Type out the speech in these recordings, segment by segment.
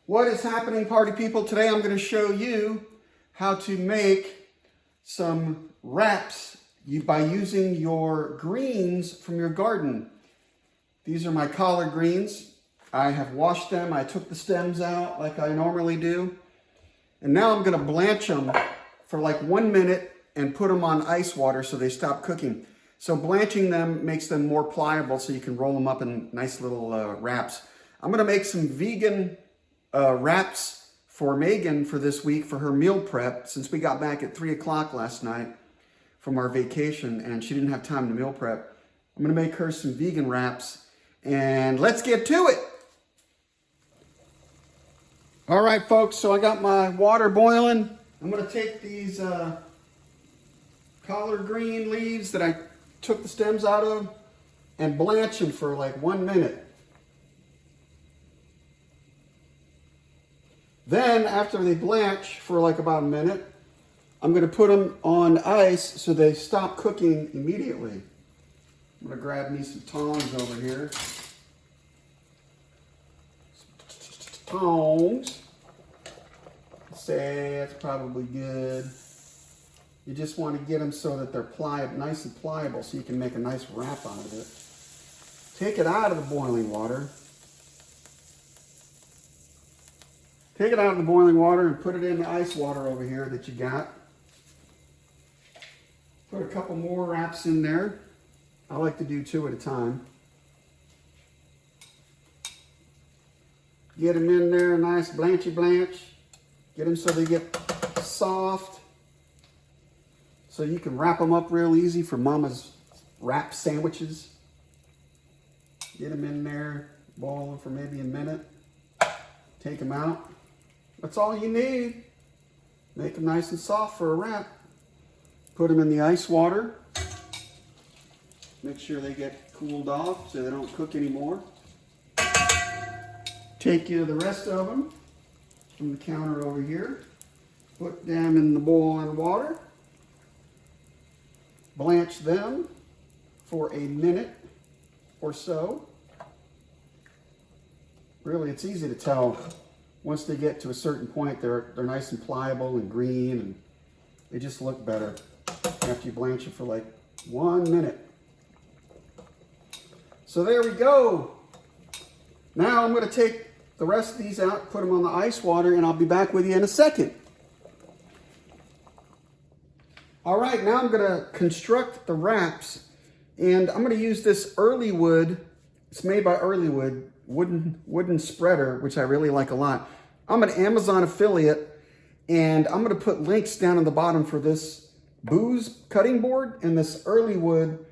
What is happening, party people? Today I'm going to show you how to make some wraps by using your greens from your garden. These are my collard greens. I have washed them. I took the stems out like I normally do. And now I'm going to blanch them for like 1 minute and put them on ice water so they stop cooking. So blanching them makes them more pliable so you can roll them up in nice little wraps. I'm going to make some vegan wraps for Megan for this week for her meal prep, since we got back at 3 o'clock last night from our vacation and she didn't have time to meal prep. I'm going to make her some vegan wraps, and let's get to it. All right, folks, so I got my water boiling. I'm going to take these collard green leaves that I took the stems out of and blanch them for like 1 minute. Then, after they blanch for like about a minute, I'm going to put them on ice so they stop cooking immediately. I'm going to grab me some tongs over here. Tongs. Say that's probably good. You just want to get them so that they're pliable, nice and pliable, so you can make a nice wrap out of it. Take it out of the boiling water. Take it out of the boiling water and put it in the ice water over here that you got. Put a couple more wraps in there. I like to do 2 at a time. Get them in there, nice blanchy blanch. Get them so they get soft. So you can wrap them up real easy for Mama's wrap sandwiches. Get them in there, boil them for maybe a minute. Take them out. That's all you need. Make them nice and soft for a wrap. Put them in the ice water. Make sure they get cooled off so they don't cook anymore. Take you the rest of them from the counter over here. Put them in the boiling water. Blanch them for a minute or so. Really, it's easy to tell. Once they get to a certain point, they're nice and pliable and green, and they just look better after you blanch it for like 1 minute. So there we go. Now I'm going to take the rest of these out, put them on the ice water, and I'll be back with you in a second. All right, now I'm going to construct the wraps, and I'm going to use this early wood. It's made by Early Wood. Wooden spreader, which I really like a lot. I'm an Amazon affiliate, and I'm going to put links down on the bottom for this booze cutting board and this Early Wood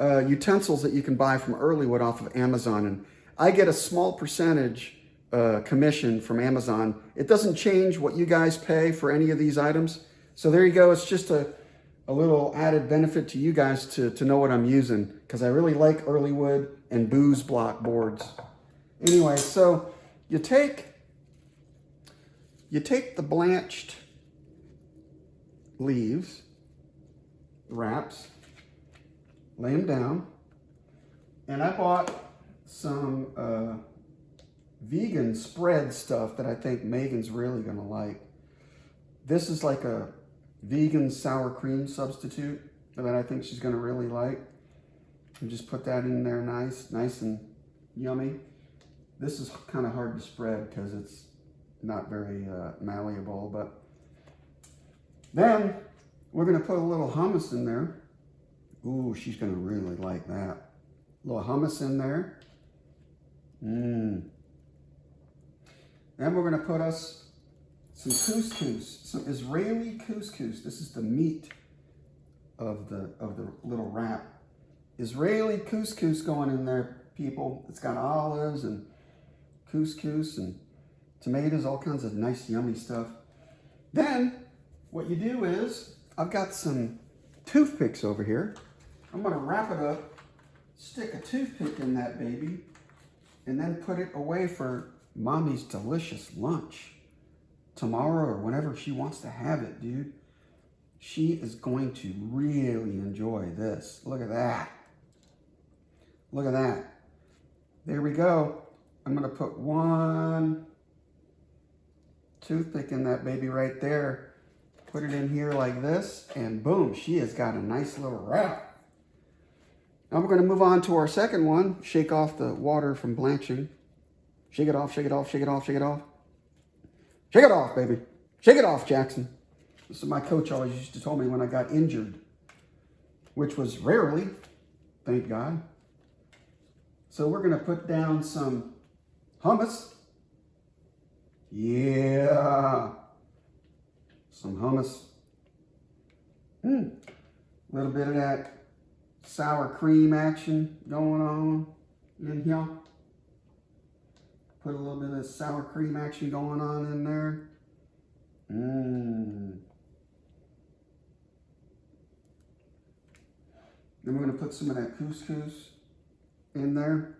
utensils that you can buy from Early Wood off of Amazon. And I get a small percentage commission from Amazon. It doesn't change what you guys pay for any of these items. So there you go. It's just a little added benefit to you guys to know what I'm using, because I really like Early Wood and booze block boards. Anyway, so you take the blanched leaves, wraps, lay them down, and I bought some vegan spread stuff that I think Megan's really going to like. This is like a vegan sour cream substitute that I think she's going to really like. And just put that in there nice and yummy. This is kind of hard to spread because it's not very malleable, but then we're going to put a little hummus in there. Ooh, she's going to really like that. A little hummus in there. Then we're going to put us some couscous, some Israeli couscous. This is the meat of the little wrap. Israeli couscous going in there, people. It's got olives and couscous and tomatoes, all kinds of nice, yummy stuff. Then what you do is, I've got some toothpicks over here. I'm going to wrap it up, stick a toothpick in that baby, and then put it away for Mommy's delicious lunch tomorrow or whenever she wants to have it, dude. She is going to really enjoy this. Look at that. Look at that. There we go. I'm going to put one toothpick in that baby right there. Put it in here like this, and boom, she has got a nice little wrap. Now we're going to move on to our second one. Shake off the water from blanching. Shake it off, shake it off, shake it off, shake it off. Shake it off, baby. Shake it off, Jackson. This is what my coach always used to tell me when I got injured, which was rarely, thank God. So we're going to put down some hummus. Yeah. Some hummus. A little bit of that sour cream action going on in here. Put a little bit of sour cream action going on in there. Then we're going to put some of that couscous in there.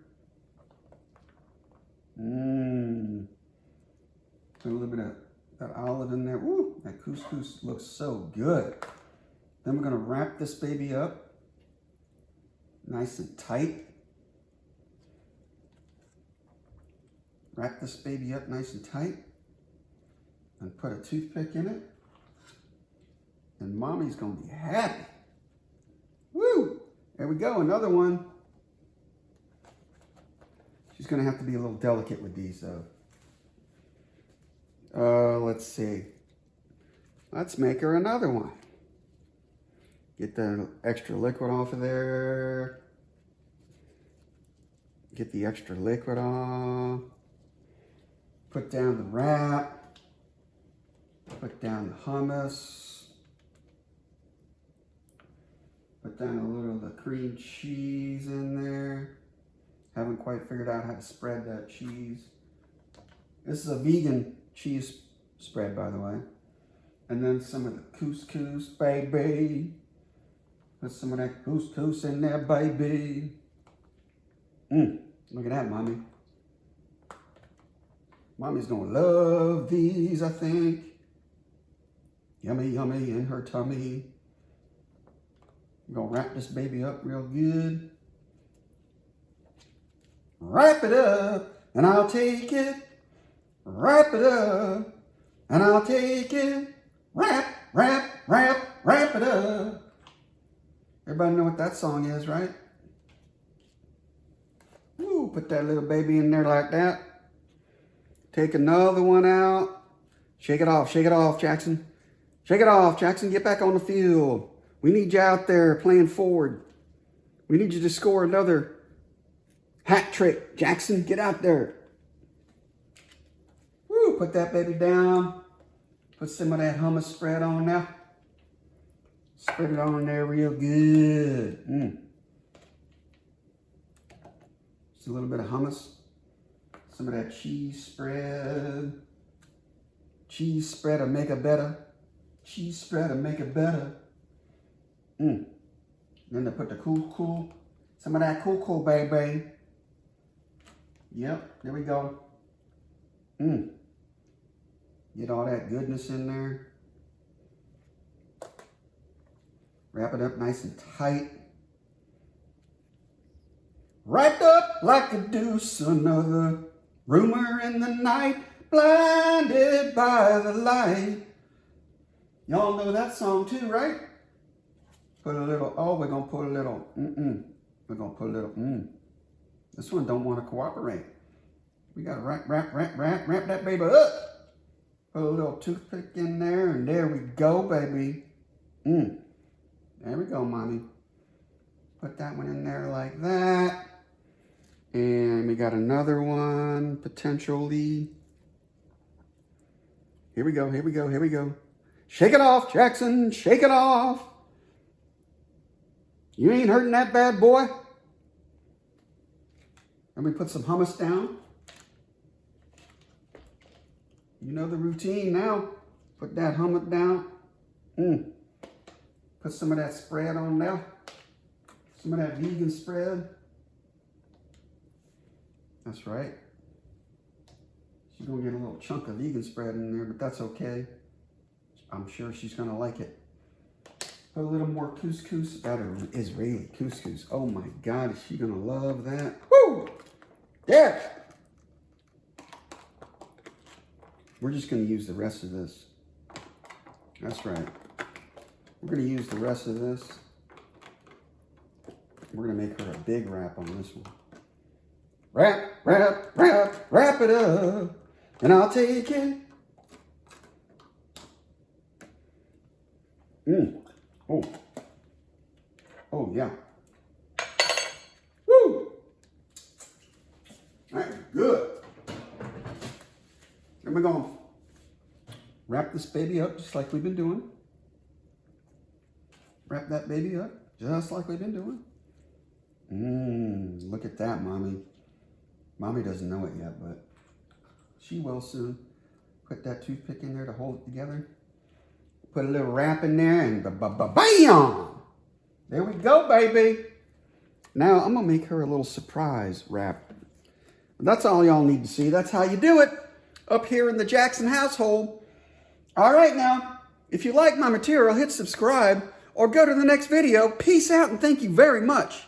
Put a little bit of that olive in there. Ooh, that couscous looks so good. Then we're going to wrap this baby up nice and tight. Wrap this baby up nice and tight. And put a toothpick in it. And mommy's going to be happy. Woo! There we go, another one. She's going to have to be a little delicate with these, though. Let's see. Let's make her another one. Get the extra liquid off of there. Get the extra liquid off. Put down the wrap. Put down the hummus. Put down a little of the cream cheese in there. Haven't quite figured out how to spread that cheese. This is a vegan cheese spread, by the way. And then some of the couscous, baby. Put some of that couscous in there, baby. Look at that, mommy. Mommy's gonna love these, I think. Yummy, yummy in her tummy. I'm gonna wrap this baby up real good. Wrap it up, and I'll take it. Wrap it up, and I'll take it. Wrap, wrap, wrap, wrap it up. Everybody know what that song is, right? Woo, put that little baby in there like that. Take another one out. Shake it off, Jackson. Shake it off, Jackson. Get back on the field. We need you out there playing forward. We need you to score another hat trick. Jackson, get out there. Woo, put that baby down. Put some of that hummus spread on now. Spread it on there real good. Just a little bit of hummus. Some of that cheese spread. Cheese spread will make it better. Cheese spread will make it better. Then to put the cool, some of that cool, baby. Yep, there we go. Get all that goodness in there. Wrap it up nice and tight. Wrapped up like a deuce, another rumor in the night, blinded by the light. Y'all know that song too, right? Put a little, we're gonna put a little, We're gonna put a little, This one don't want to cooperate. We gotta wrap that baby up. Put a little toothpick in there, and there we go, baby. There we go, mommy. Put that one in there like that. And we got another one, potentially. Here we go. Shake it off, Jackson, shake it off. You ain't hurting that bad boy. And we put some hummus down. You know the routine now. Put that hummus down. Put some of that spread on there. Some of that vegan spread. That's right. She's gonna get a little chunk of vegan spread in there, but that's okay. I'm sure she's gonna like it. Put a little more couscous. That Israeli couscous. Oh my God, is she gonna love that? Woo! There! We're just going to use the rest of this. That's right. We're going to use the rest of this. We're going to make her a big wrap on this one. Wrap, wrap, wrap, wrap it up, and I'll take it. Oh. Oh, yeah. Woo! That's good. And we're going to wrap this baby up just like we've been doing. Wrap that baby up just like we've been doing. Look at that, Mommy. Mommy doesn't know it yet, but she will soon. Put that toothpick in there to hold it together. Put a little wrap in there and bam! There we go, baby. Now I'm gonna make her a little surprise wrap. That's all y'all need to see. That's how you do it up here in the Jackson household. All right, now, if you like my material, hit subscribe or go to the next video. Peace out and thank you very much.